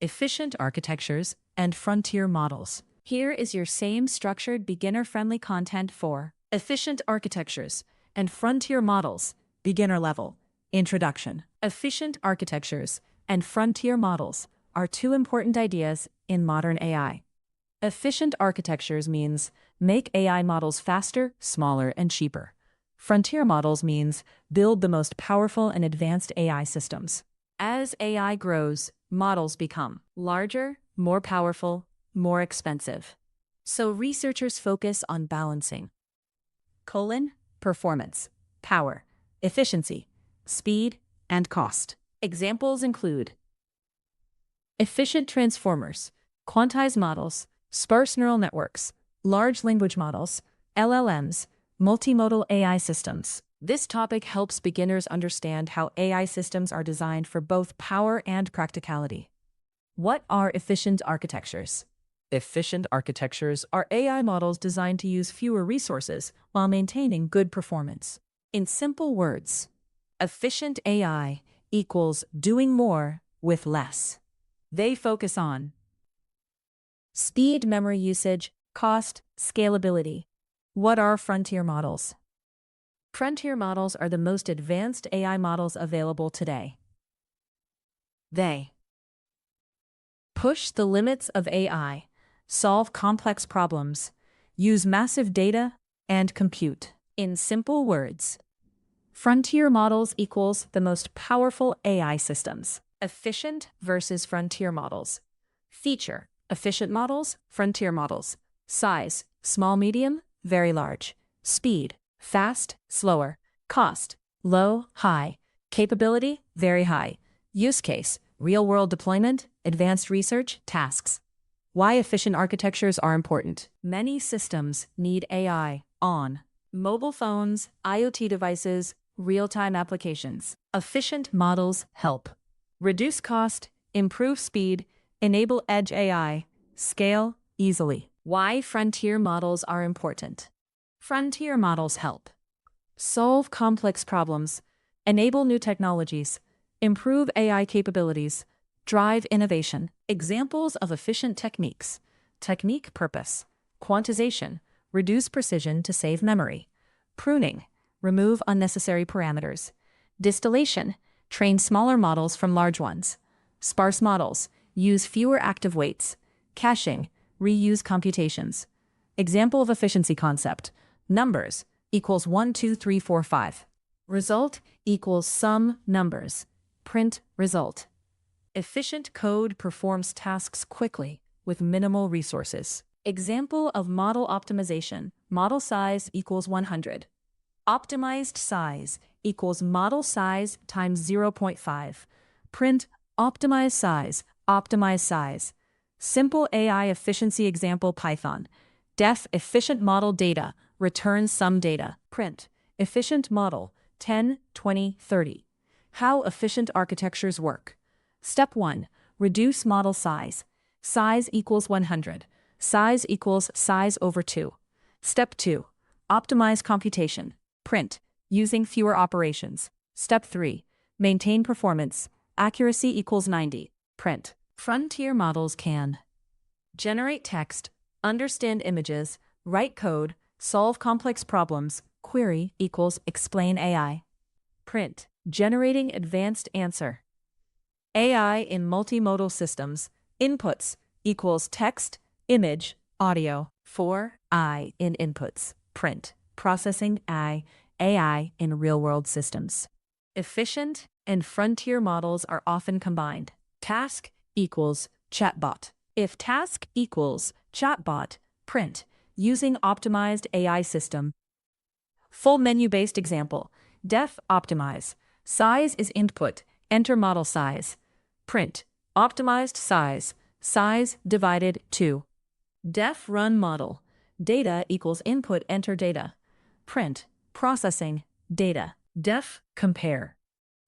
efficient architectures, and frontier models. Here is your same structured beginner-friendly content for efficient architectures and frontier models, beginner level. Introduction. Efficient architectures and frontier models are two important ideas in modern AI. Efficient architectures means make AI models faster, smaller, and cheaper. Frontier models means build the most powerful and advanced AI systems. As AI grows, models become larger, more powerful, more expensive. So researchers focus on balancing performance, power, efficiency, speed, and cost. Examples include efficient transformers, quantized models, sparse neural networks, large language models, LLMs, multimodal AI systems. This topic helps beginners understand how AI systems are designed for both power and practicality. What are efficient architectures? Efficient architectures are AI models designed to use fewer resources while maintaining good performance. In simple words, efficient AI equals doing more with less. They focus on speed, memory usage, cost, scalability. What are frontier models? Frontier models are the most advanced AI models available today. They push the limits of AI, solve complex problems, use massive data, and compute. In simple words, frontier models equals the most powerful AI systems. Efficient versus frontier models. Feature: efficient models, frontier models. Size: small, medium, very large. Speed: fast, slower. Cost: low, high. Capability: very high. Use case: real-world deployment, advanced research, tasks. Why efficient architectures are important. Many systems need AI on mobile phones, IoT devices, real-time applications. Efficient models help reduce cost, improve speed, enable edge AI, scale easily. Why frontier models are important. Frontier models help solve complex problems, enable new technologies, improve AI capabilities, drive innovation. Examples of efficient techniques: technique purpose, quantization, reduce precision to save memory. Pruning, remove unnecessary parameters. Distillation, train smaller models from large ones. Sparse models, use fewer active weights. Caching, reuse computations. Example of efficiency concept: numbers equals 1, 2, 3, 4, 5. Result equals sum numbers. Print result. Efficient code performs tasks quickly with minimal resources. Example of model optimization: model size equals 100. Optimized size equals model size times 0.5. Print optimized size, optimized size. Simple AI efficiency example: Python. Def efficient model data, return some data. Print efficient model 10, 20, 30. How efficient architectures work. Step 1. Reduce model size. Size equals 100. Size equals size over 2. Step 2. Optimize computation. Print using fewer operations. Step 3. Maintain performance. Accuracy equals 90. Print. Frontier models can generate text, understand images, write code, solve complex problems. Query equals explain AI. Print. Generating advanced answer. AI in multimodal systems. Inputs equals text, image, audio. 4. I in inputs. Print. Processing AI in real-world systems. Efficient and frontier models are often combined. Task equals chatbot. If task equals chatbot, print using optimized AI system. Full menu-based example: def optimize. Size is input. Enter model size. Print optimized size. Size divided 2. Def run model. Data equals input. Enter data. Print processing data. Def compare.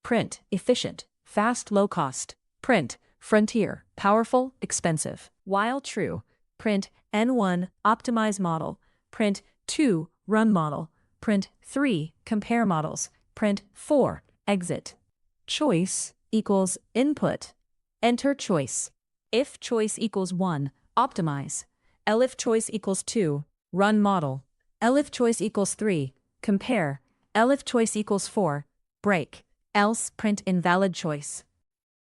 Print efficient, fast, low cost. Print frontier, powerful, expensive. While true, print N1 optimize model. Print 2 run model. Print 3 compare models. Print 4 exit. Choice equals input. Enter choice. If choice equals 1, optimize. Elif choice equals 2, run model. Elif choice equals 3, compare. Elif choice equals 4, break. Else print invalid choice.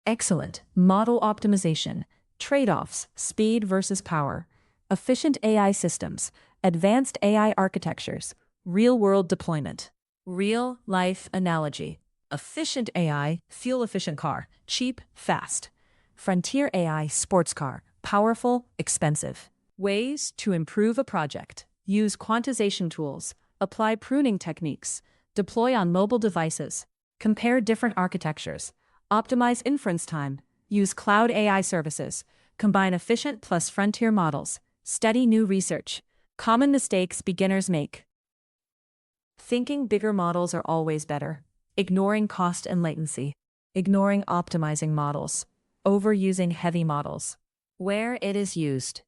Excellent. Model optimization. Trade-offs, speed versus power. Efficient AI systems, advanced AI architectures, real-world deployment. Real-life analogy. Efficient AI, fuel-efficient car, cheap, fast. Frontier AI, sports car, powerful, expensive. Ways to improve a project. Use quantization tools, apply pruning techniques, deploy on mobile devices, compare different architectures, optimize inference time, use cloud AI services, combine efficient plus frontier models, study new research. Common mistakes beginners make. Thinking bigger models are always better. Ignoring cost and latency. Ignoring optimizing models. Overusing heavy models. Where it is used.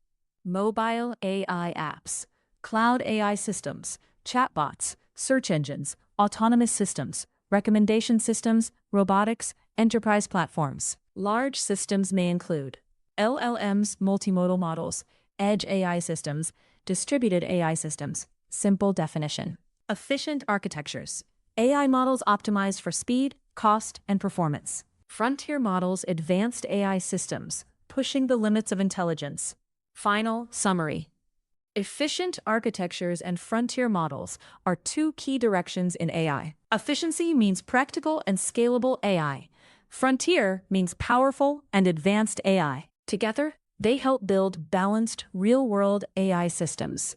Mobile AI apps, cloud AI systems, chatbots, search engines, autonomous systems, recommendation systems, robotics, enterprise platforms. Large systems may include LLMs, multimodal models, edge AI systems, distributed AI systems. Simple definition. Efficient architectures. AI models optimized for speed, cost, and performance. Frontier models, advanced AI systems, pushing the limits of intelligence. Final summary. Efficient architectures and frontier models are two key directions in AI. Efficiency means practical and scalable AI. Frontier means powerful and advanced AI. Together, they help build balanced, real-world AI systems.